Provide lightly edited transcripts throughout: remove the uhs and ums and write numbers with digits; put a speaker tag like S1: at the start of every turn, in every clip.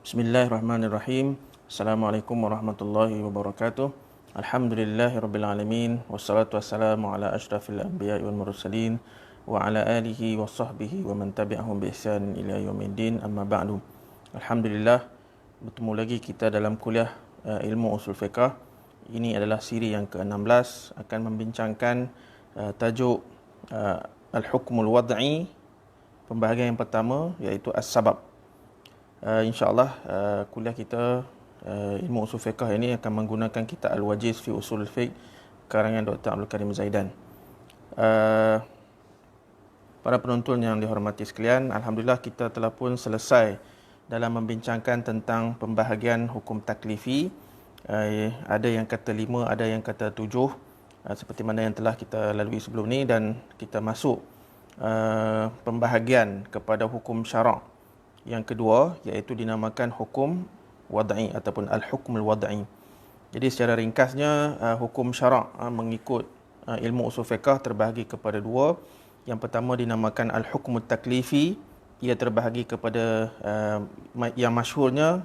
S1: Bismillahirrahmanirrahim. Assalamualaikum warahmatullahi wabarakatuh. Alhamdulillahirrabbilalamin. Wassalatu wassalamu ala ashrafil anbiya'i wal mursalin wa ala alihi wa sahbihi wa man tabi'ahum bi ihsan ila yaumiddin, amma ba'du. Alhamdulillah, bertemu lagi kita dalam kuliah ilmu usul fiqh. Ini adalah siri yang ke-16, akan membincangkan tajuk al-hukmul wad'i. Pembahagian yang pertama iaitu as-sabab. InsyaAllah kuliah kita ilmu usul fiqh ini akan menggunakan kitab Al-Wajiz fi Usul Fiqh karangan Dr. Abdul Karim Zaidan. Para penonton yang dihormati sekalian, alhamdulillah kita telah pun selesai dalam membincangkan tentang pembahagian hukum taklifi. Ada yang kata 5, ada yang kata 7, seperti mana yang telah kita lalui sebelum ni, dan kita masuk pembahagian kepada hukum syarak yang kedua, iaitu dinamakan hukum wad'i ataupun al-hukmul wad'i. Jadi secara ringkasnya, hukum syarak mengikut ilmu usul fiqh terbahagi kepada dua. Yang pertama dinamakan al-hukmut taklifi. Ia terbahagi kepada yang masyhurnya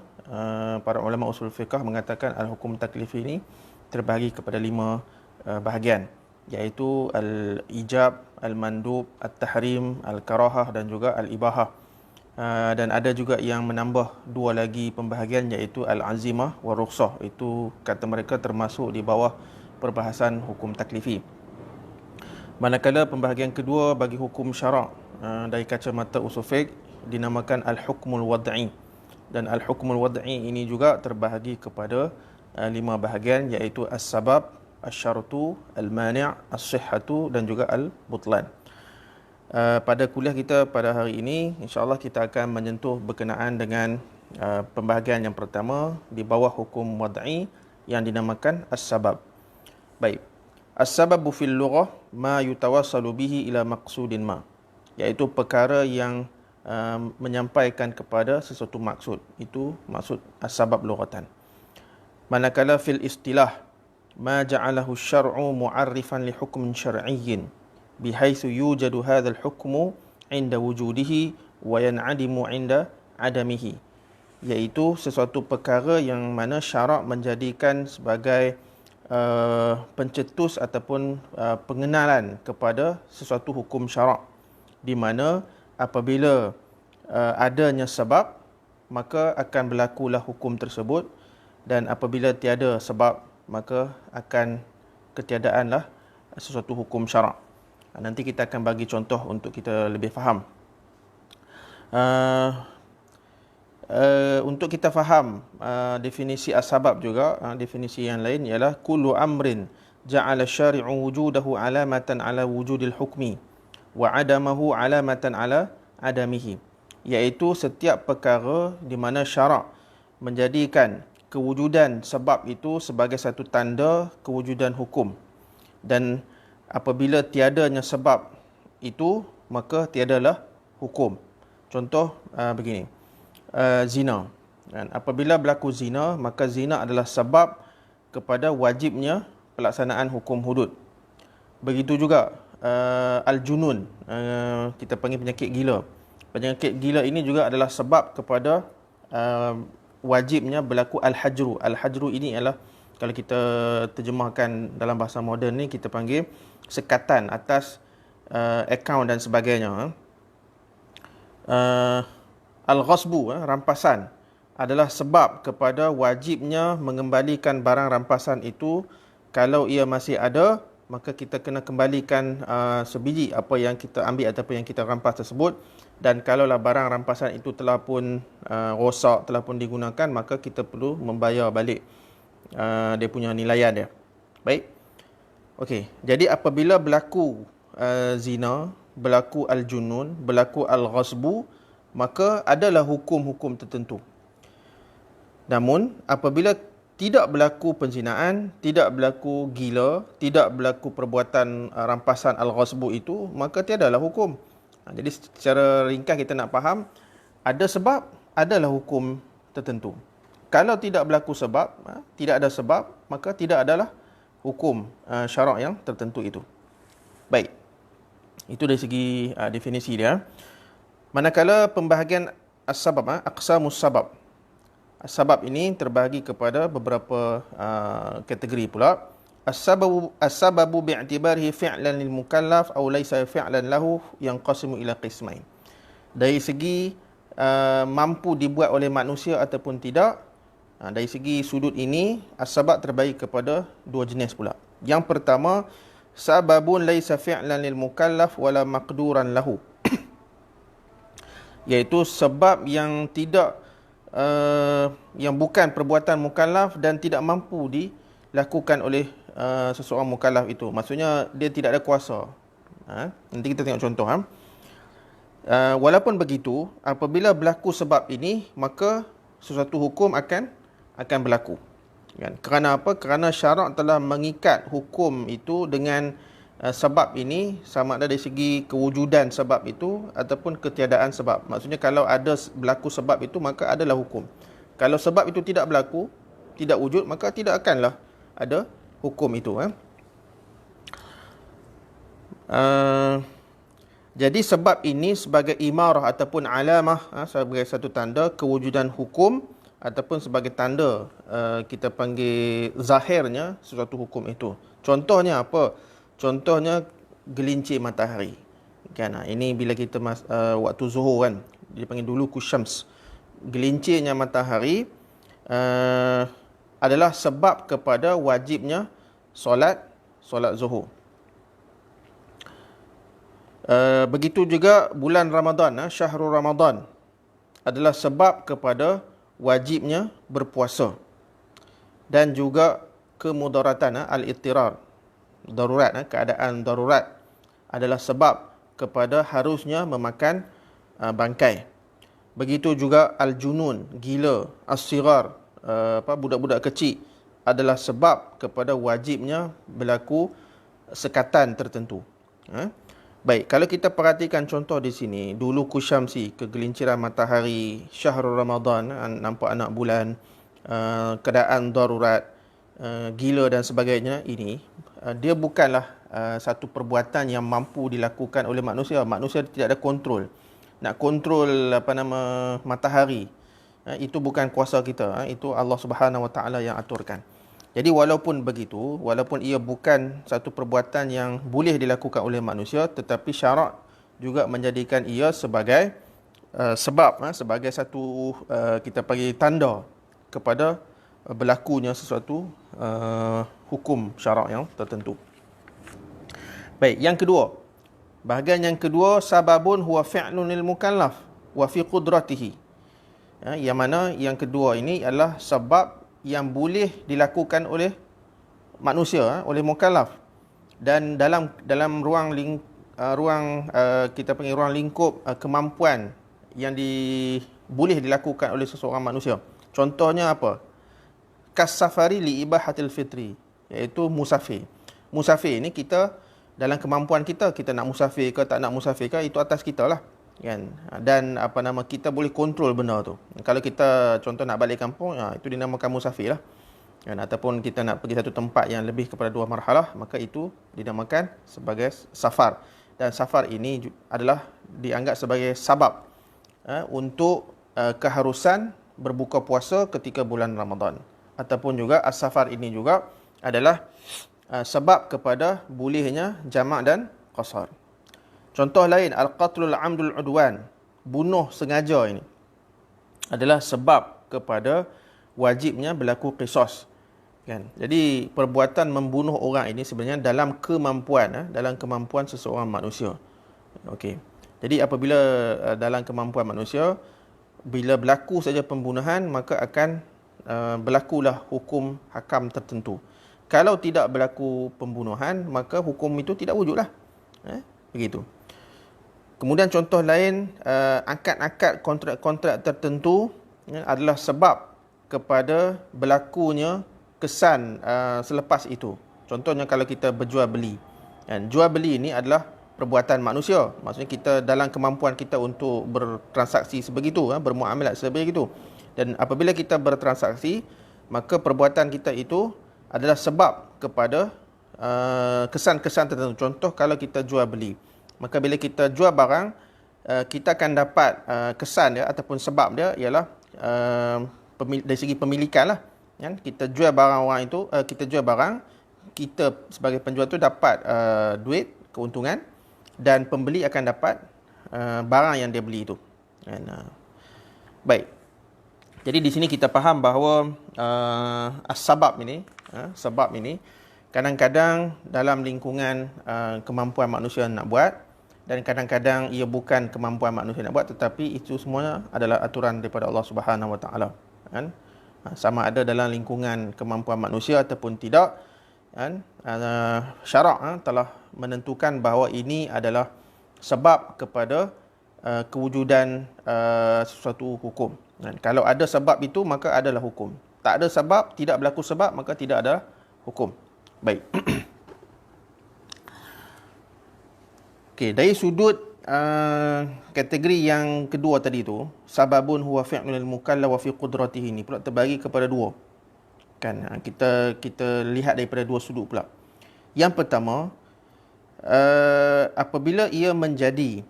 S1: para ulama usul fiqh mengatakan al-hukum taklifi ini terbahagi kepada 5 bahagian, iaitu al-ijab, al-mandub, al-tahrim, al-karahah dan juga al-ibahah. Dan ada juga yang menambah 2 lagi pembahagian, iaitu al-azimah wa rukhsah. Itu kata mereka termasuk di bawah perbahasan hukum taklifi. Manakala pembahagian kedua bagi hukum syarak dari kacamata usul fiqh dinamakan al-hukmul wad'i. Dan al-hukmul wad'i ini juga terbahagi kepada 5 bahagian, iaitu as-sabab, asy-syartu, al-mani', as-sihhatu dan juga al-butlan. Pada kuliah kita pada hari ini, insyaAllah kita akan menyentuh berkenaan dengan pembahagian yang pertama di bawah hukum wad'i yang dinamakan as-sabab. Baik. As-sababu fil lughah ma yutawassalu bihi ila maqsudin ma, iaitu perkara yang menyampaikan kepada sesuatu maksud. Itu maksud as-sabab lughatan. Manakala fil istilah ma ja'alahu syar'u mu'arrifan li hukmin syar'iyyin bihaitsu yujadu hadzal hukmu 'inda wujudihi wa yan'adimu 'inda adamihi, iaitu sesuatu perkara yang mana syarak menjadikan sebagai pencetus ataupun pengenalan kepada sesuatu hukum syarak, di mana apabila adanya sebab maka akan berlakulah hukum tersebut, dan apabila tiada sebab maka akan ketiadaanlah sesuatu hukum syarak. Nanti kita akan bagi contoh untuk kita lebih faham. Untuk kita faham definisi as-sabab juga, definisi yang lain ialah kullu amrin ja'ala syari'u wujudahu alamatan ala wujudil hukmi wa adamahu alamatan ala adamihi, iaitu setiap perkara di mana syarak menjadikan kewujudan sebab itu sebagai satu tanda kewujudan hukum, dan apabila tiadanya sebab itu maka tiadalah hukum. Contoh begini, zina. Dan apabila berlaku zina, maka zina adalah sebab kepada wajibnya pelaksanaan hukum hudud. Begitu juga al-junun, kita panggil penyakit gila. Penyakit gila ini juga adalah sebab kepada wajibnya berlaku al-hajru. Al-hajru ini adalah, kalau kita terjemahkan dalam bahasa moden ni, kita panggil sekatan atas akaun dan sebagainya. Al-ghasbu, rampasan, adalah sebab kepada wajibnya mengembalikan barang rampasan itu. Kalau ia masih ada, maka kita kena kembalikan sebiji apa yang kita ambil ataupun yang kita rampas tersebut. Dan kalaulah barang rampasan itu telah pun rosak, telah pun digunakan, maka kita perlu membayar balik dia punya nilaian dia. Baik. Okey, jadi apabila berlaku zina, berlaku al-junun, berlaku al-ghasbu, maka adalah hukum-hukum tertentu. Namun apabila tidak berlaku penzinaan, tidak berlaku gila, tidak berlaku perbuatan rampasan al-ghasbu itu, maka tiadalah hukum. Jadi secara ringkas kita nak faham, ada sebab, adalah hukum tertentu. Kalau tidak berlaku sebab, tidak ada sebab, maka tidak adalah hukum syarak yang tertentu itu. Baik. Itu dari segi definisi dia. Manakala pembahagian as-sabab, aqsamus sabab. Sebab ini terbahagi kepada beberapa kategori pula. As-sababu bi'tibarihi fi'lan lil mukallaf aw laysa fi'lan lahu yanqasimu ila qismain. Dari segi mampu dibuat oleh manusia ataupun tidak, dari segi sudut ini as-sabab terbahagi kepada dua jenis pula. Yang pertama, sababun laysa fi'lan lil mukallaf wala maqduran lahu. Iaitu sebab yang tidak yang bukan perbuatan mukallaf dan tidak mampu dilakukan oleh seseorang mukallaf itu. Maksudnya dia tidak ada kuasa. Nanti kita tengok contoh. Walaupun begitu, apabila berlaku sebab ini, maka sesuatu hukum akan berlaku. Kan? Kerana apa? Kerana syarak telah mengikat hukum itu dengan sebab ini, sama ada dari segi kewujudan sebab itu ataupun ketiadaan sebab. Maksudnya kalau ada berlaku sebab itu, maka adalah hukum. Kalau sebab itu tidak berlaku, tidak wujud, maka tidak akanlah ada hukum itu. Jadi sebab ini sebagai imarah ataupun alamah, sebagai satu tanda kewujudan hukum ataupun sebagai tanda kita panggil zahirnya sesuatu hukum itu. Contohnya apa? Contohnya gelincir matahari. Kan? Ini bila kita waktu zuhur kan, dia panggil dulu kusyams. Gelincirnya matahari adalah sebab kepada wajibnya solat zuhur. Begitu juga bulan Ramadan, syahrul Ramadan adalah sebab kepada wajibnya berpuasa. Dan juga kemudaratan, al-ittirar, darurat, keadaan darurat adalah sebab kepada harusnya memakan bangkai. Begitu juga al-junun, gila, as-sigar, budak-budak kecil adalah sebab kepada wajibnya berlaku sekatan tertentu. Baik, kalau kita perhatikan contoh di sini, dulu kusyamsi, kegelinciran matahari, syahrul Ramadan, nampak anak bulan, keadaan darurat, gila dan sebagainya, ini dia bukanlah satu perbuatan yang mampu dilakukan oleh manusia. Manusia tidak ada kontrol. Nak kontrol matahari, itu bukan kuasa kita, itu Allah Subhanahu Wa Taala yang aturkan. Jadi walaupun begitu, walaupun ia bukan satu perbuatan yang boleh dilakukan oleh manusia, tetapi syarak juga menjadikan ia sebagai sebab, sebagai satu kita panggil tanda kepada berlakunya sesuatu hukum syarak yang tertentu. Baik, yang kedua. Bahagian yang kedua, sababun huwa fi'lun lil mukallaf wa fi qudratihi. Yang mana yang kedua ini adalah sebab yang boleh dilakukan oleh manusia, oleh mukallaf, dan dalam ruang kita panggil ruang lingkup kemampuan yang boleh dilakukan oleh seseorang manusia. Contohnya apa? Kas-safari li ibahatil fitri, iaitu musafir. Musafir ni kita dalam kemampuan kita nak musafir ke tak nak musafir ke, itu atas kita lah. Kan? Dan kita boleh kontrol benda tu. Kalau kita contoh nak balik kampung, itu dinamakan musafir lah. Kan? Ataupun kita nak pergi satu tempat yang lebih kepada 2 marhalah, maka itu dinamakan sebagai safar. Dan safar ini adalah dianggap sebagai sabab untuk keharusan berbuka puasa ketika bulan Ramadan. Ataupun juga as-safar ini juga adalah sebab kepada bolehnya jamak dan qasar. Contoh lain, al-qatlul amdul udwan, bunuh sengaja ini adalah sebab kepada wajibnya berlaku qisas. Kan? Jadi perbuatan membunuh orang ini sebenarnya dalam kemampuan seseorang manusia. Okey. Jadi apabila dalam kemampuan manusia, bila berlaku saja pembunuhan, maka akan berlakulah hukum hakam tertentu. Kalau tidak berlaku pembunuhan, maka hukum itu tidak wujudlah. Begitu. Kemudian contoh lain, akad-akad kontrak-kontrak tertentu adalah sebab kepada berlakunya kesan selepas itu. Contohnya kalau kita berjual beli. Jual beli ini adalah perbuatan manusia. Maksudnya kita dalam kemampuan kita untuk bertransaksi sebegitu, bermuamalat sebegitu. Dan apabila kita bertransaksi, maka perbuatan kita itu adalah sebab kepada kesan-kesan tertentu. Contoh kalau kita jual beli, maka bila kita jual barang, kita akan dapat kesan dia ataupun sebab dia ialah dari segi pemilikan lah, kan? Kita jual barang orang itu, kita jual barang, kita sebagai penjual tu dapat duit, keuntungan, dan pembeli akan dapat barang yang dia beli itu. Dan, baik. Jadi di sini kita faham bahawa sebab ini kadang-kadang dalam lingkungan kemampuan manusia nak buat, dan kadang-kadang ia bukan kemampuan manusia nak buat, tetapi itu semuanya adalah aturan daripada Allah Subhanahu Wa Taala, kan? Sama ada dalam lingkungan kemampuan manusia ataupun tidak, kan? Syarak telah menentukan bahawa ini adalah sebab kepada kewujudan sesuatu hukum. Dan kalau ada sebab itu, maka adalah hukum. Tak ada sebab, tidak berlaku sebab, maka tidak ada hukum. Baik. Okey, dari sudut kategori yang kedua tadi tu, sababun huwa fi'lul mukallaf wa fi qudratihi, ni pula terbagi kepada dua. Kan, kita lihat daripada dua sudut pula. Yang pertama, apabila ia menjadi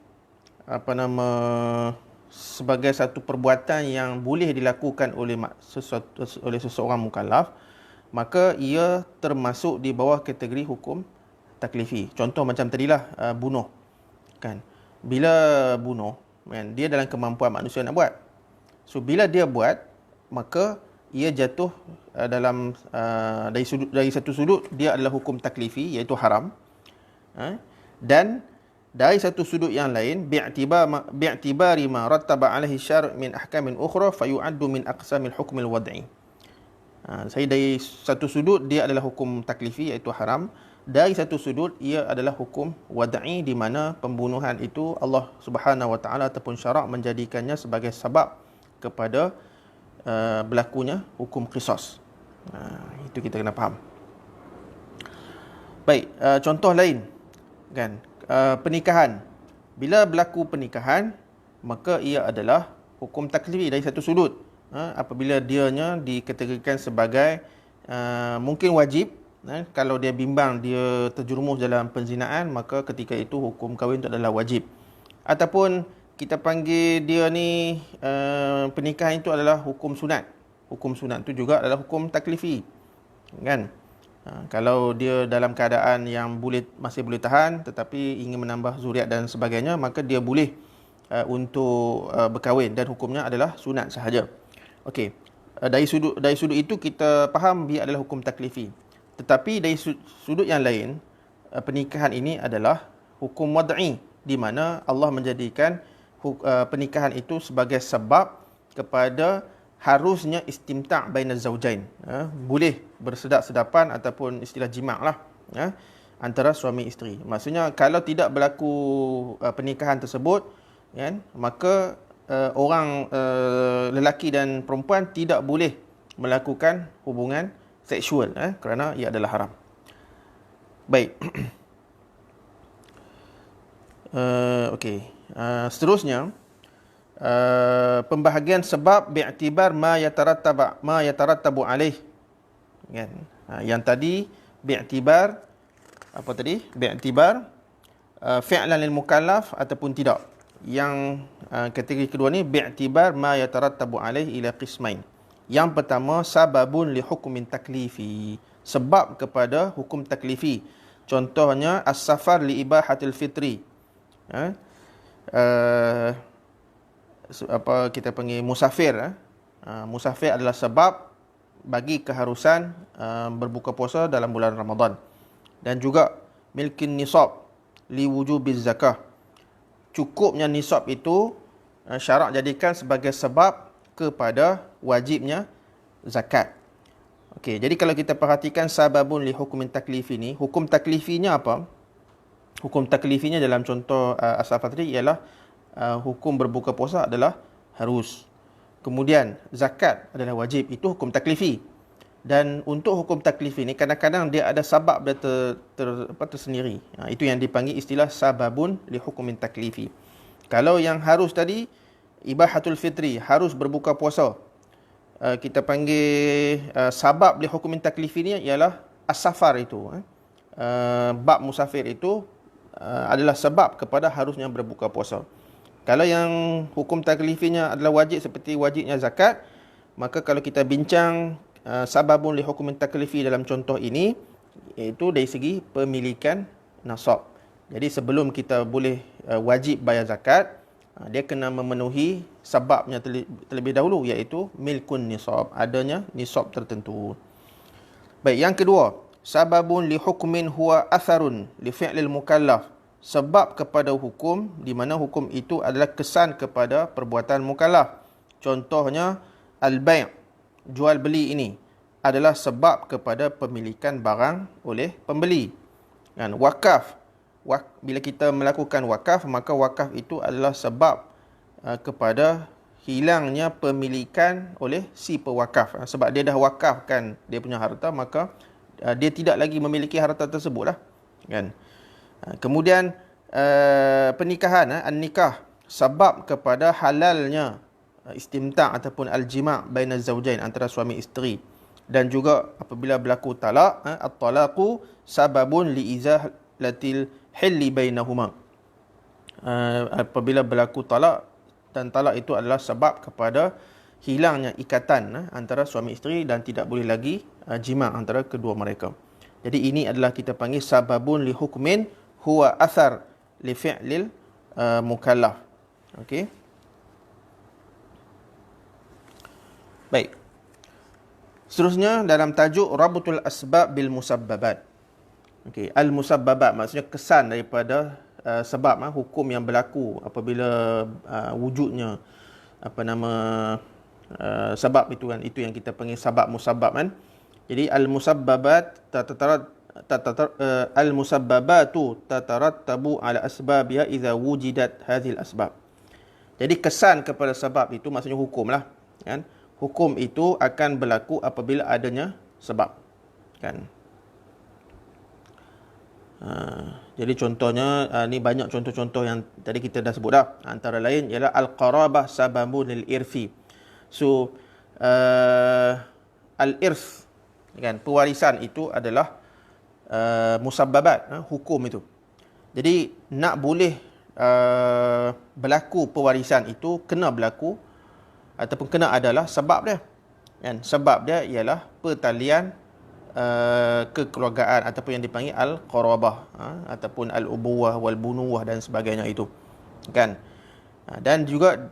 S1: sebagai satu perbuatan yang boleh dilakukan oleh seseorang mukallaf, maka ia termasuk di bawah kategori hukum taklifi. Contoh macam tadilah, bunuh, kan? Bila bunuh, kan, dia dalam kemampuan manusia nak buat. So bila dia buat, maka ia jatuh dalam dari satu sudut dia adalah hukum taklifi, iaitu haram. Dan dari satu sudut yang lain, bi'tibari ma rattaba alaihi syar' min ahkamin ukhra fayu'addu min aqsamil hukmil wad'i. Saya dari satu sudut dia adalah hukum taklifi, iaitu haram. Dari satu sudut ia adalah hukum wad'i, di mana pembunuhan itu Allah Subhanahu Wa Taala ataupun syarak menjadikannya sebagai sebab kepada berlakunya hukum qisas. Itu kita kena faham. Baik, contoh lain, kan? Pernikahan. Bila berlaku pernikahan, maka ia adalah hukum taklifi dari satu sudut. Apabila dianya dikategorikan sebagai mungkin wajib, kalau dia bimbang dia terjerumus dalam penzinaan, maka ketika itu hukum kahwin itu adalah wajib. Ataupun kita panggil dia ni pernikahan itu adalah hukum sunat. Hukum sunat itu juga adalah hukum taklifi, kan? Kalau dia dalam keadaan yang masih boleh tahan tetapi ingin menambah zuriat dan sebagainya, maka dia boleh untuk berkahwin, dan hukumnya adalah sunat sahaja. Okey. Dari sudut itu kita faham dia adalah hukum taklifi. Tetapi dari sudut yang lain, pernikahan ini adalah hukum wad'i, di mana Allah menjadikan pernikahan itu sebagai sebab kepada harusnya istimta' baina zaujain, boleh bersedap-sedapan ataupun istilah jima' lah, antara suami isteri. Maksudnya kalau tidak berlaku pernikahan tersebut, kan, maka orang lelaki dan perempuan tidak boleh melakukan hubungan seksual, kerana ia adalah haram. Baik. Okey. Seterusnya, pembahagian sebab bi'tibar ma yatarattabu alaih, kan? Yang tadi bi'tibar apa tadi? Bi'tibar fi'lan lil mukallaf ataupun tidak. Yang kategori kedua ni bi'tibar ma yatarattabu alaih ila qismain. Yang pertama, sababun li hukmin taklifi, sebab kepada hukum taklifi. Contohnya as-safar li ibahatil fitri. Apa kita panggil musafir. Musafir adalah sebab bagi keharusan berbuka puasa dalam bulan Ramadan. Dan juga milkin nisab li wujubiz zakah, cukupnya nisab itu syarak jadikan sebagai sebab kepada wajibnya zakat. Okey, jadi kalau kita perhatikan sababun li hukmin taklifi ni, hukum taklifinya apa? Hukum taklifinya dalam contoh as-safar tadi ialah hukum berbuka puasa adalah harus. Kemudian zakat adalah wajib. Itu hukum taklifi. Dan untuk hukum taklifi ni kadang-kadang dia ada sabab dia tersendiri. Itu yang dipanggil istilah sababun li hukmin taklifi. Kalau yang harus tadi, ibahatul fitri, harus berbuka puasa, kita panggil sabab li hukmin taklifi ni ialah as-safar itu. Bab musafir itu adalah sebab kepada harusnya berbuka puasa. Kalau yang hukum taklifinya adalah wajib seperti wajibnya zakat, maka kalau kita bincang sababun li hukumin taklifi dalam contoh ini, iaitu dari segi pemilikan nasab. Jadi sebelum kita boleh wajib bayar zakat, dia kena memenuhi sebabnya terlebih dahulu, iaitu milkun nisab, adanya nisab tertentu. Baik, yang kedua, sababun li hukmin huwa atharun li fi'lil mukallaf. Sebab kepada hukum, di mana hukum itu adalah kesan kepada perbuatan mukallaf. Contohnya, al-bay', jual beli ini adalah sebab kepada pemilikan barang oleh pembeli. Dan wakaf, bila kita melakukan wakaf, maka wakaf itu adalah sebab kepada hilangnya pemilikan oleh si pewakaf. Sebab dia dah wakafkan dia punya harta, maka dia tidak lagi memiliki harta tersebut lah, kan. Kemudian pernikahan, an-nikah, sebab kepada halalnya istimta' ataupun al-jima' baina zawjain, antara suami isteri. Dan juga apabila berlaku talak, at-talaqu sababun li izalatil hilli bainahuma. Apabila berlaku talak, dan talak itu adalah sebab kepada hilangnya ikatan antara suami isteri dan tidak boleh lagi jima' antara kedua mereka. Jadi ini adalah kita panggil sababun li hukmin huwa athar li fi'lil mukallaf. Okey. Baik. Seterusnya dalam tajuk rabutul asbab bil musabbabat. Okey, al musabbabat maksudnya kesan daripada sebab hukum yang berlaku apabila wujudnya sebab itu kan, itu yang kita panggil sabab musabbab kan. Jadi al musabbabat al musabbabatu tatarattabu ala asbabiha idza wujidat hadhil asbab. Jadi kesan kepada sebab itu maksudnya hukum lah, kan. Hukum itu akan berlaku apabila adanya sebab, kan. Jadi contohnya, ni banyak contoh-contoh yang tadi kita dah sebut dah. Antara lain ialah al-qarabah sababun lil irfi. So al-irth, kan, pewarisan itu adalah musabbabat, hukum itu. Jadi nak boleh berlaku pewarisan itu, kena berlaku ataupun kena adalah sebab dia, kan. Sebab dia ialah pertalian kekeluargaan ataupun yang dipanggil al-qarabah, ataupun al-ubuwah wal bunuwah dan sebagainya itu, kan. Dan juga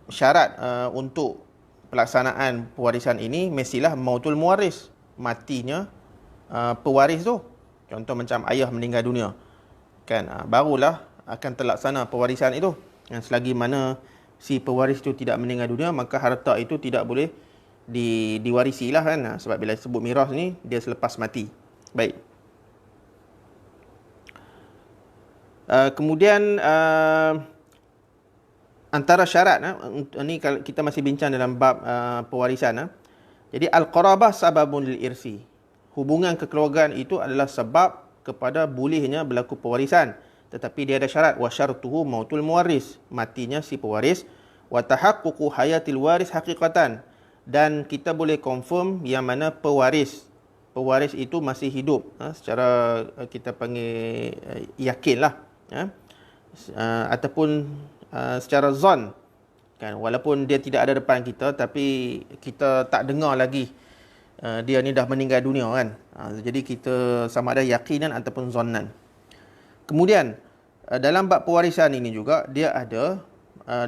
S1: syarat untuk pelaksanaan pewarisan ini mestilah mautul muwaris, matinya pewaris tu. Contoh macam ayah meninggal dunia, kan, barulah akan terlaksana pewarisan itu. Dan selagi mana si pewaris itu tidak meninggal dunia, maka harta itu tidak boleh diwarisi lah, kan. Sebab bila sebut miras ni, dia selepas mati. Baik. Kemudian antara syarat, ni kalau kita masih bincang dalam bab pewarisan. Jadi al-qarabah sababun lil irsi. Hubungan kekeluargaan itu adalah sebab kepada bolehnya berlaku pewarisan. Tetapi dia ada syarat, wa syartuhu mautul muwaris, matinya si pewaris, wa tahaqququ hayatil waris haqiqatan, dan kita boleh confirm yang mana pewaris itu masih hidup, secara kita panggil yakinlah, ataupun secara zon, kan, walaupun dia tidak ada depan kita tapi kita tak dengar lagi dia ni dah meninggal dunia, kan. Jadi kita sama ada yakinan ataupun zonnan. Kemudian dalam bab pewarisan ini juga dia ada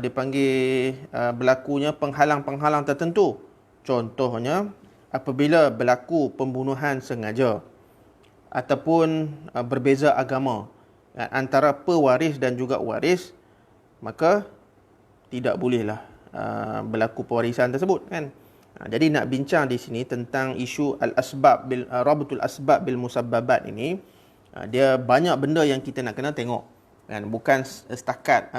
S1: dipanggil berlakunya penghalang-penghalang tertentu. Contohnya apabila berlaku pembunuhan sengaja ataupun berbeza agama antara pewaris dan juga waris, maka tidak bolehlah berlaku pewarisan tersebut, kan. Jadi nak bincang di sini tentang isu al-asbab bil rabatul asbab bil musabbabat ini, dia banyak benda yang kita nak kena tengok, kan. Bukan setakat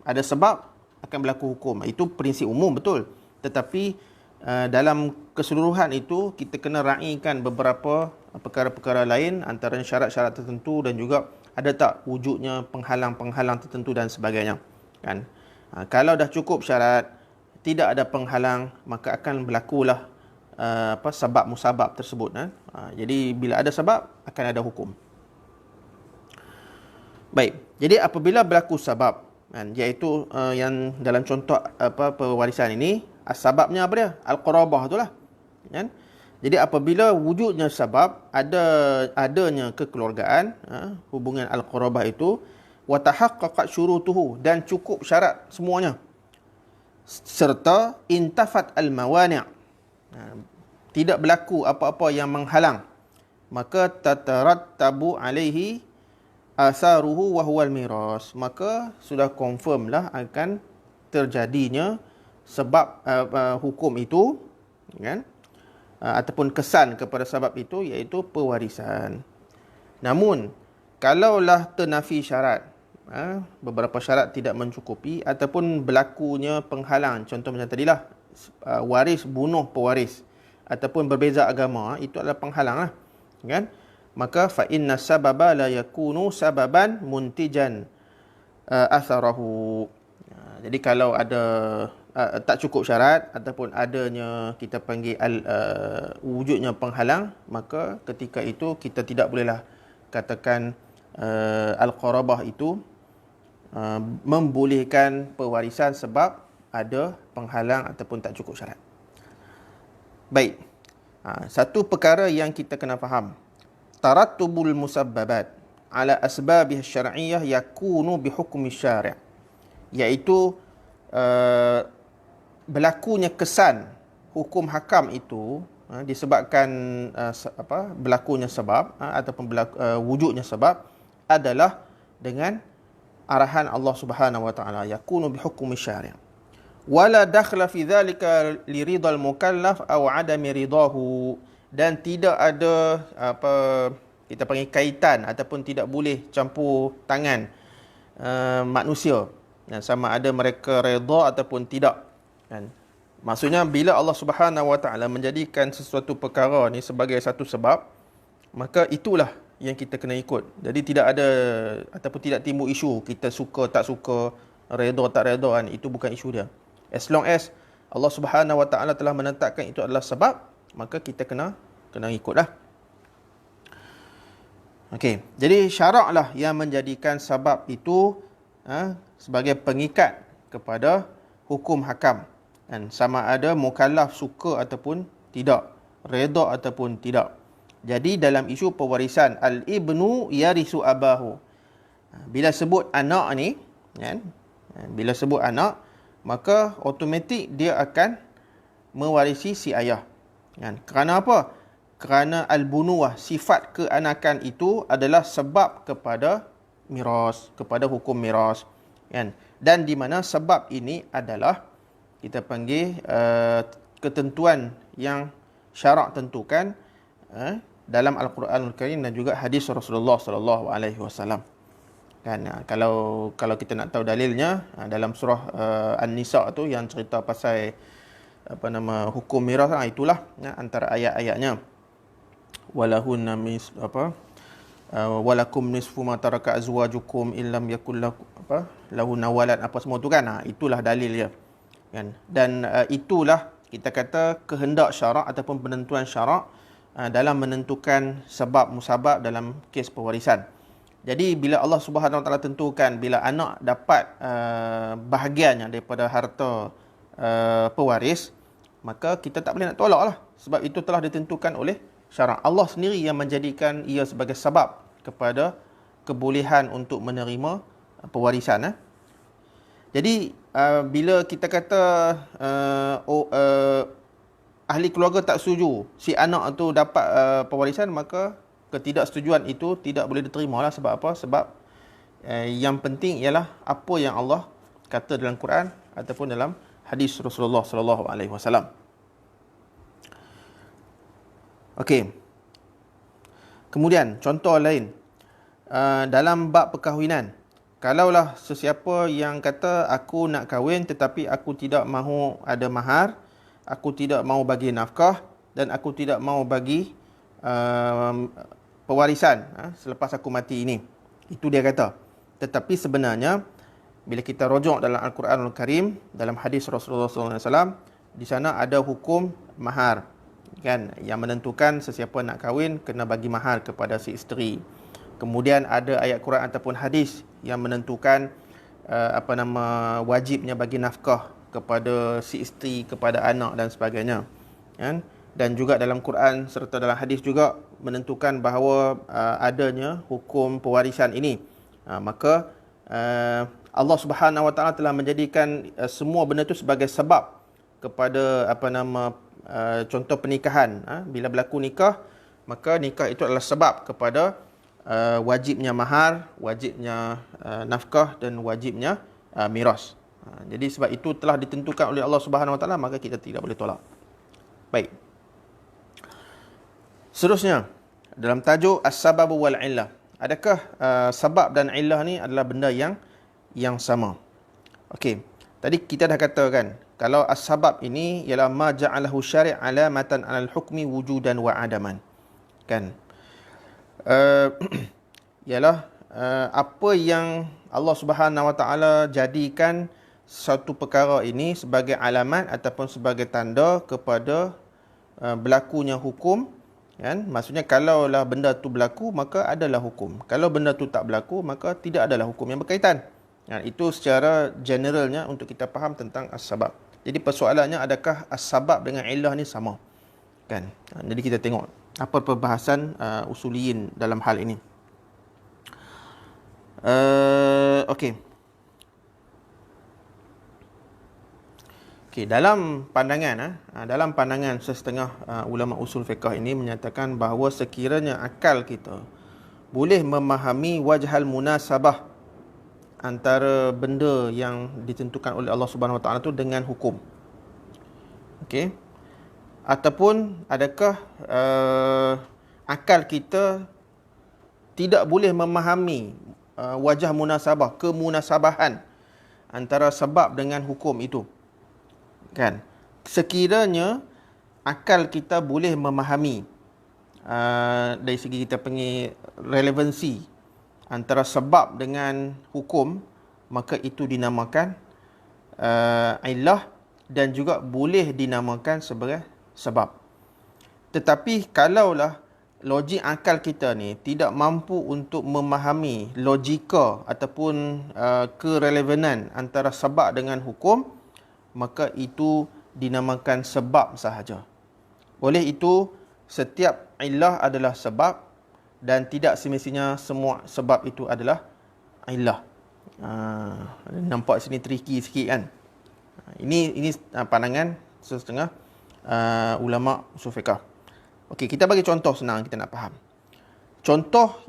S1: ada sebab akan berlaku hukum. Itu prinsip umum, betul. Tetapi dalam keseluruhan itu kita kena raikan beberapa perkara-perkara lain, antara syarat-syarat tertentu dan juga ada tak wujudnya penghalang-penghalang tertentu dan sebagainya, kan. Kalau dah cukup syarat, tidak ada penghalang, maka akan berlakulah sebab musabab tersebut. Jadi bila ada sebab, akan ada hukum. Baik, jadi apabila berlaku sebab, iaitu yang dalam contoh pewarisan ini, Sebabnya apa dia? Al-qarabah itulah. Kan? Jadi apabila wujudnya sebab, adanya kekeluargaan, hubungan al-qarabah itu, wa tahaqqaqat syurutuhu, dan cukup syarat semuanya, serta intafat al-mawani', tidak berlaku apa-apa yang menghalang, maka tatarattabu alaihi asaruhu wa huwal miras, maka sudah confirm lah akan terjadinya sebab hukum itu, kan, ataupun kesan kepada sebab itu, iaitu pewarisan. Namun kalaulah ternafi syarat, beberapa syarat tidak mencukupi, ataupun berlakunya penghalang, contoh macam tadilah, waris bunuh pewaris, ataupun berbeza agama, itu adalah penghalang lah, kan? Maka fa inna sababa la yakunu sababan muntijan atharahu. Jadi kalau ada tak cukup syarat, ataupun adanya kita panggil wujudnya penghalang, maka ketika itu kita tidak bolehlah katakan al-qarabah itu membolehkan pewarisan sebab ada penghalang ataupun tak cukup syarat. Baik. Satu perkara yang kita kena faham, tarattubul musabbabat ala asbabih syar'iyyah yakunu bihukmi syari', iaitu berlakunya kesan hukum hakam itu disebabkan berlakunya sebab, ataupun wujudnya sebab adalah dengan arahan Allah Subhanahu wa taala, yakunu bihukmi syari', wala dakhla fi dhalika li ridal mukallaf aw adami ridahu, dan tidak ada kita panggil kaitan, ataupun tidak boleh campur tangan manusia, dan sama ada mereka redha ataupun tidak, kan? Maksudnya bila Allah Subhanahu wa taala menjadikan sesuatu perkara ni sebagai satu sebab, maka itulah yang kita kena ikut. Jadi tidak ada ataupun tidak timbul isu kita suka tak suka, redha tak redha, kan? Itu bukan isu dia. As long as Allah Subhanahu wa taala telah menetapkan itu adalah sebab, maka kita kena ikutlah. Okey, jadi syaraklah yang menjadikan sebab itu sebagai pengikat kepada hukum hakam, dan sama ada mukallaf suka ataupun tidak, redha ataupun tidak. Jadi dalam isu pewarisan, al-ibnu yarisu abahu, bila sebut anak ni, kan, bila sebut anak, maka automatik dia akan mewarisi si ayah, kan? Kerana apa? Kerana al-bunuwah, sifat keanakan itu adalah sebab kepada miras, kepada hukum miras, kan? Dan di mana sebab ini adalah kita panggil ketentuan yang syarak tentukan dalam Al-Quranul Karim dan juga hadis Rasulullah sallallahu alaihi wasallam. Kan, kalau kita nak tahu dalilnya, dalam surah An-Nisa tu yang cerita pasal hukum miras, itulah antara ayat-ayatnya. Walahunna walakum nisfu ma taraka azwajukum illam yakul lahunna walad, apa semua tu, kan? Itulah dalil dia, kan? Dan itulah kita kata kehendak syarak ataupun penentuan syarak dalam menentukan sebab musabab dalam kes pewarisan. Jadi bila Allah Subhanahu wa taala tentukan bila anak dapat bahagiannya daripada harta pewaris, maka kita tak boleh nak tolak lah, sebab itu telah ditentukan oleh syarak. Allah sendiri yang menjadikan ia sebagai sebab kepada kebolehan untuk menerima pewarisan. Jadi bila kita kata ahli keluarga tak setuju si anak tu dapat pewarisan, maka ketidaksetujuan itu tidak boleh diterima lah. Sebab apa? Sebab yang penting ialah apa yang Allah kata dalam Quran ataupun dalam hadis Rasulullah sallallahu alaihi wasallam. Okey. Kemudian contoh lain dalam bab perkahwinan. Kalaulah sesiapa yang kata aku nak kahwin tetapi aku tidak mahu ada mahar, aku tidak mahu bagi nafkah, dan aku tidak mahu bagi pewarisan selepas aku mati ini. Itu dia kata. Tetapi sebenarnya bila kita rujuk dalam Al-Quranul Karim, dalam hadis Rasulullah SAW, di sana ada hukum mahar, kan, yang menentukan sesiapa nak kahwin kena bagi mahar kepada si isteri. Kemudian ada ayat Quran ataupun hadis yang menentukan wajibnya bagi nafkah kepada si isteri, kepada anak dan sebagainya. Kan? Dan juga dalam Quran serta dalam hadis juga menentukan bahawa adanya hukum pewarisan ini. Maka Allah Subhanahu Wa Taala telah menjadikan semua benda itu sebagai sebab kepada contoh pernikahan. Bila berlaku nikah, maka nikah itu adalah sebab kepada wajibnya mahar, wajibnya nafkah dan wajibnya miras. Jadi sebab itu telah ditentukan oleh Allah Subhanahu Wa Taala, maka kita tidak boleh tolak. Baik. Seterusnya, dalam tajuk as-sabab wal illah. Adakah sebab dan illah ni adalah benda yang sama? Okey. Tadi kita dah katakan, kalau as-sabab ini ialah ma ja'alahu syari' alamatan 'alal hukmi wujudan wa adaman. Kan? Ialah apa yang Allah Subhanahu Wa Taala jadikan satu perkara ini sebagai alamat ataupun sebagai tanda kepada berlakunya hukum. Kan? Maksudnya kalaulah benda tu berlaku, maka adalah hukum. Kalau benda tu tak berlaku, maka tidak adalah hukum yang berkaitan. Itu secara generalnya untuk kita faham tentang as-sabab. Jadi persoalannya, adakah as-sabab dengan illah ni sama? Kan? Jadi kita tengok apa perbahasan usuliyin dalam hal ini. Okey. Dalam pandangan sesetengah ulama usul fiqh ini menyatakan bahawa sekiranya akal kita boleh memahami wajhal munasabah antara benda yang ditentukan oleh Allah Subhanahu Wa Taala itu dengan hukum. Okey. Ataupun adakah akal kita tidak boleh memahami wajah munasabah, kemunasabahan antara sebab dengan hukum itu. Kan? Sekiranya akal kita boleh memahami dari segi kita panggil relevansi antara sebab dengan hukum, maka itu dinamakan illah dan juga boleh dinamakan sebagai sebab. Tetapi kalaulah logik akal kita ni tidak mampu untuk memahami logika ataupun kerelevanan antara sebab dengan hukum, maka itu dinamakan sebab sahaja. Oleh itu, setiap illah adalah sebab dan tidak semestinya semua sebab itu adalah illah. Nampak sini tricky sikit kan? Ini pandangan setengah ulama usul fiqh. Okey, kita bagi contoh senang kita nak faham. Contoh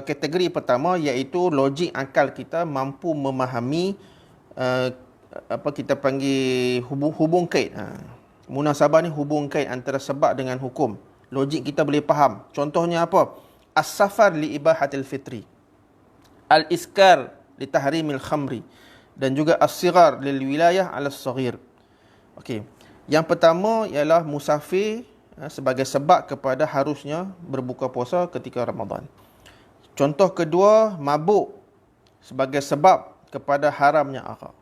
S1: kategori pertama iaitu logik akal kita mampu memahami kita panggil hubung kait. Munasabah ni hubung kait antara sebab dengan hukum. Logik kita boleh faham. Contohnya apa? As-safar li ibahatil fitri. Al-iskar li tahrimil khamri. Dan juga as-sighar lil wilayah ala as-saghir. Okey. Yang pertama ialah musafir sebagai sebab kepada harusnya berbuka puasa ketika Ramadan. Contoh kedua, mabuk sebagai sebab kepada haramnya arak.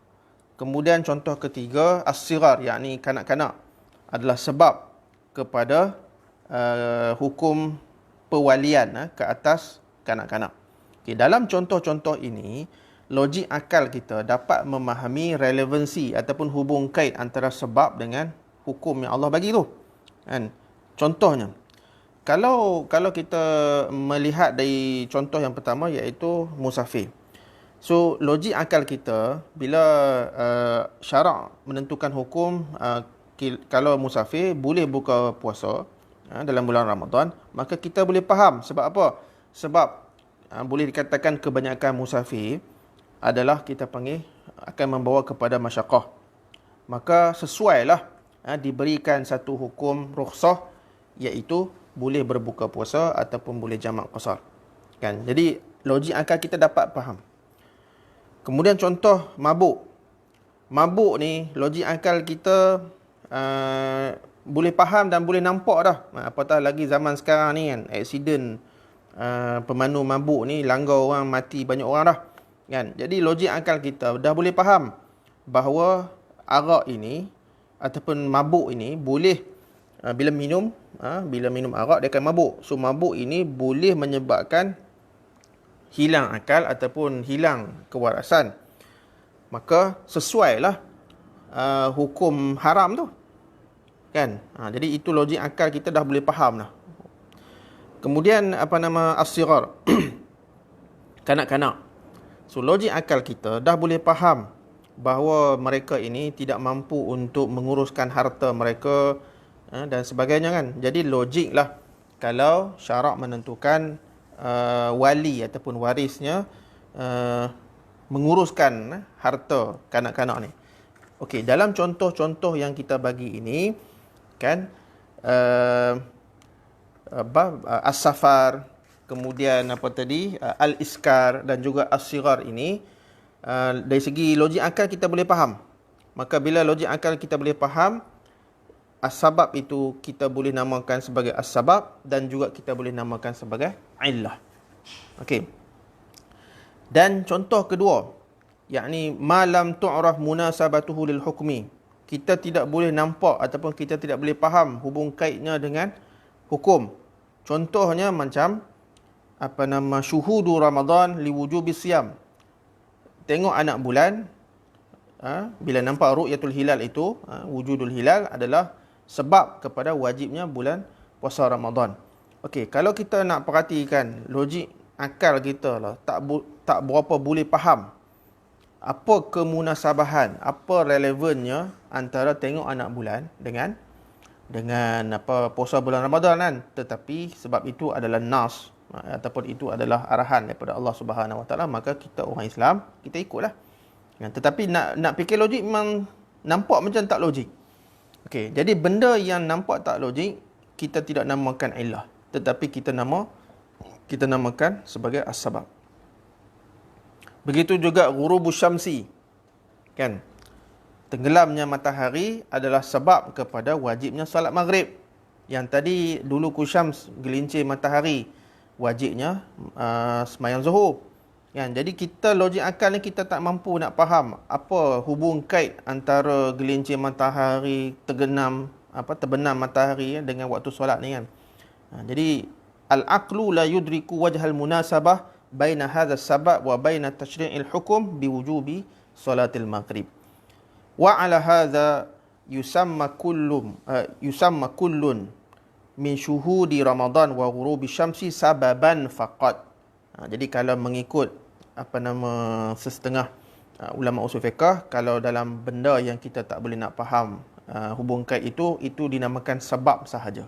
S1: Kemudian contoh ketiga, as-sighar, yakni kanak-kanak adalah sebab kepada hukum pewalian ke atas kanak-kanak. Okay, dalam contoh-contoh ini, logik akal kita dapat memahami relevansi ataupun hubung kait antara sebab dengan hukum yang Allah bagi tu. Kan? Contohnya, kalau kita melihat dari contoh yang pertama iaitu musafir. So, logik akal kita bila syarak menentukan hukum kalau musafir boleh buka puasa dalam bulan Ramadan, maka kita boleh faham sebab apa? Sebab boleh dikatakan kebanyakan musafir adalah kita panggil akan membawa kepada masyaqqah. Maka sesuailah diberikan satu hukum rukhsah iaitu boleh berbuka puasa ataupun boleh jamak qasar. Kan? Jadi logik akal kita dapat faham. Kemudian contoh mabuk. Mabuk ni logik akal kita boleh faham dan boleh nampak dah. Apatah lagi zaman sekarang ni kan, aksiden pemandu mabuk ni langgar orang, mati banyak orang dah. Kan? Jadi logik akal kita dah boleh faham bahawa arak ini ataupun mabuk ini boleh bila minum arak dia akan mabuk. So mabuk ini boleh menyebabkan hilang akal ataupun hilang kewarasan. Maka sesuailah hukum haram tu. Kan? Jadi itu logik akal kita dah boleh faham dah. Kemudian as-sighar. Kanak-kanak. So logik akal kita dah boleh faham bahawa mereka ini tidak mampu untuk menguruskan harta mereka dan sebagainya kan. Jadi logiklah kalau syarak menentukan wali ataupun warisnya menguruskan harta kanak-kanak ni. Okey, dalam contoh-contoh yang kita bagi ini kan, as-safar, kemudian al-iskar dan juga as-sighar ini, dari segi logik akal kita boleh faham. Maka bila logik akal kita boleh faham, as-sabab itu kita boleh namakan sebagai as-sabab dan juga kita boleh namakan sebagai illah. Okey. Dan contoh kedua, yakni ma lam tu'raf munasabatuhu lil hukmi. Kita tidak boleh nampak ataupun kita tidak boleh faham hubung kaitnya dengan hukum. Contohnya macam syuhudu Ramadan li wujubi siyam. Tengok anak bulan, bila nampak ru'yatul hilal itu, wujudul hilal adalah sebab kepada wajibnya bulan puasa Ramadan. Okey, kalau kita nak perhatikan logik akal kita lah tak berapa boleh faham apa kemunasabahan, apa relevannya antara tengok anak bulan dengan puasa bulan Ramadan kan. Tetapi sebab itu adalah nas ataupun itu adalah arahan daripada Allah Subhanahu Wa Taala, maka kita orang Islam kita ikutlah. Tetapi nak fikir logik memang nampak macam tak logik. Okey, jadi benda yang nampak tak logik kita tidak namakan illah, tetapi kita namakan sebagai as-sabab. Begitu juga ghurubus syamsi. Kan? Tenggelamnya matahari adalah sebab kepada wajibnya solat maghrib. Yang tadi dulu kusyams, gelincir matahari, wajibnya sembahyang zuhur. Kan? Jadi kita logik akal ni kita tak mampu nak faham apa hubung kait antara gelincir matahari, terbenam matahari dengan waktu solat ni kan. Jadi al-aqlu la yudriku wajhal munasabah baina hadha sabab wa baina tashri'il hukum biwujubi salatil maghrib. Wa ala hadha yusamma kullun min syuhudi Ramadan wa ghurubi syamsi sababan faqat. Jadi kalau mengikut setengah ulama usul fiqh, kalau dalam benda yang kita tak boleh nak faham hubung kait itu dinamakan sebab sahaja.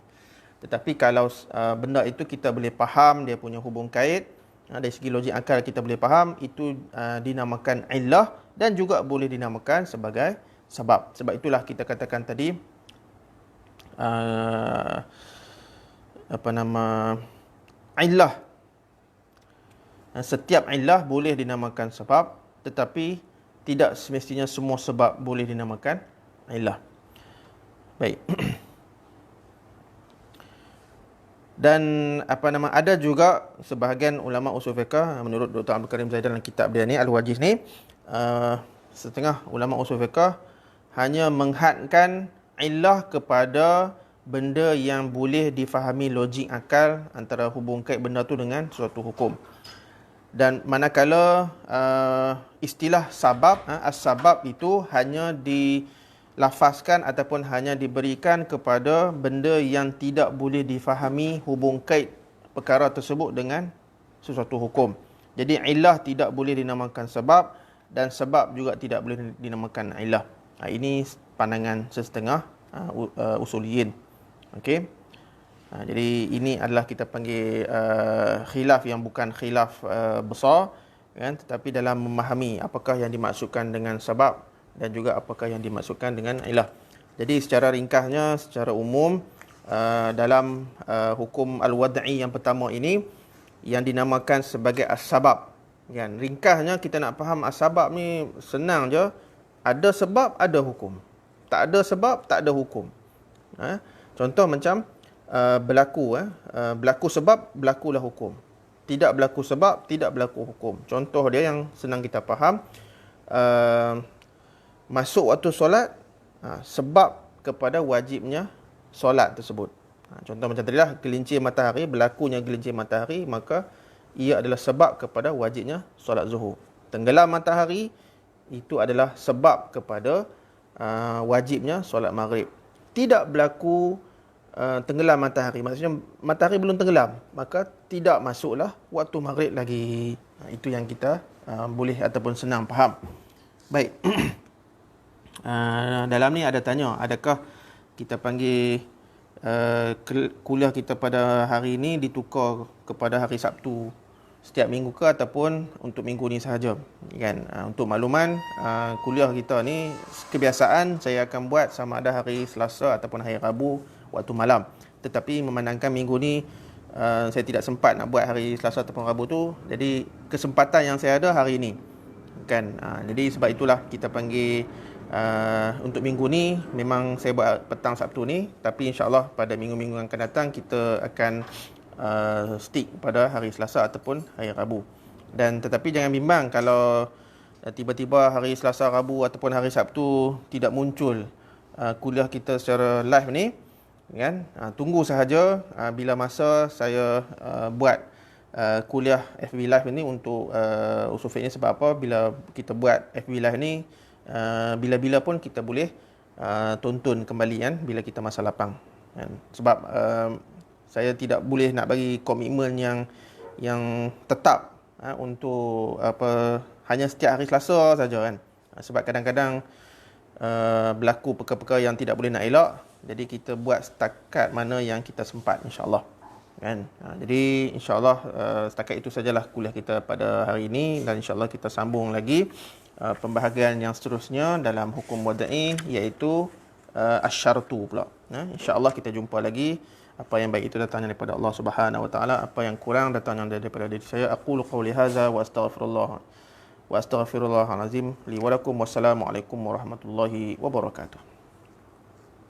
S1: Tetapi kalau benda itu kita boleh faham dia punya hubung kait, dari segi logik akal kita boleh faham, itu dinamakan illah dan juga boleh dinamakan sebagai sebab. Sebab itulah kita katakan tadi illah. Setiap illah boleh dinamakan sebab, tetapi tidak semestinya semua sebab boleh dinamakan illah. Baik. Dan ada juga sebahagian ulama usul fiqh, menurut Dr. Abdul Karim Zaidan dalam kitab dia ni Al-Wajiz ni, setengah ulama usul fiqh hanya menghadkan illah kepada benda yang boleh difahami logik akal antara hubung kait benda tu dengan suatu hukum. Dan manakala istilah sabab, as-sabab itu hanya dilafazkan ataupun hanya diberikan kepada benda yang tidak boleh difahami hubung kait perkara tersebut dengan sesuatu hukum. Jadi illah tidak boleh dinamakan sebab dan sebab juga tidak boleh dinamakan illah. Ini pandangan setengah usuliyin. Okey. Jadi ini adalah kita panggil khilaf yang bukan khilaf besar kan, tetapi dalam memahami apakah yang dimaksudkan dengan sebab dan juga apakah yang dimaksudkan dengan illah. Jadi secara ringkasnya, secara umum dalam hukum al-wad'i yang pertama ini yang dinamakan sebagai as-sabab kan. Ringkasnya kita nak faham as-sabab ni senang je. Ada sebab, ada hukum. Tak ada sebab, tak ada hukum. Contoh macam berlaku sebab, berlakulah hukum. Tidak berlaku sebab, tidak berlaku hukum. Contoh dia yang senang kita faham, masuk waktu solat, sebab kepada wajibnya solat tersebut. Contoh macam tadi lah, gelincir matahari, berlakunya gelincir matahari, maka ia adalah sebab kepada wajibnya solat zuhur. Tenggelam matahari, itu adalah sebab kepada wajibnya solat maghrib. Tidak berlaku tenggelam matahari, maksudnya matahari belum tenggelam, maka tidak masuklah waktu maghrib lagi. Itu yang kita boleh ataupun senang faham. Baik. Dalam ni ada tanya, adakah kita panggil kuliah kita pada hari ini ditukar kepada hari Sabtu setiap minggu ke ataupun untuk minggu ni sahaja, kan? Untuk makluman, kuliah kita ni kebiasaan saya akan buat sama ada hari Selasa ataupun hari Rabu waktu malam. Tetapi memandangkan minggu ni saya tidak sempat nak buat hari Selasa ataupun Rabu tu, jadi kesempatan yang saya ada hari ini, kan? Jadi sebab itulah kita panggil untuk minggu ni memang saya buat petang Sabtu ni, tapi insya-Allah pada minggu-minggu yang akan datang kita akan stick pada hari Selasa ataupun hari Rabu. Dan tetapi jangan bimbang kalau tiba-tiba hari Selasa, Rabu ataupun hari Sabtu tidak muncul kuliah kita secara live ni, kan? Tunggu sahaja bila masa saya buat kuliah FB live ni untuk usul fiqh ni. Sebab apa? Bila kita buat FB live ni, bila-bila pun kita boleh tonton kembali, kan, bila kita masa lapang, kan? Sebab saya tidak boleh nak bagi komitmen yang tetap untuk hanya setiap hari Selasa saja, kan? Sebab kadang-kadang berlaku perkara-perkara yang tidak boleh nak elak. Jadi kita buat setakat mana yang kita sempat, insya-Allah, kan? Jadi insya-Allah setakat itu sajalah kuliah kita pada hari ini, dan insya-Allah kita sambung lagi pembahagian yang seterusnya dalam hukum wadai, iaitu asyartu pula. Insya-Allah kita jumpa lagi. Apa yang baik itu datangnya daripada Allah Subhanahu wa taala, apa yang kurang datangnya daripada diri saya. Aqulu qawli hadza wa astaghfirullah azim li wa lakum. Wassalamu alaikum warahmatullahi wabarakatuh.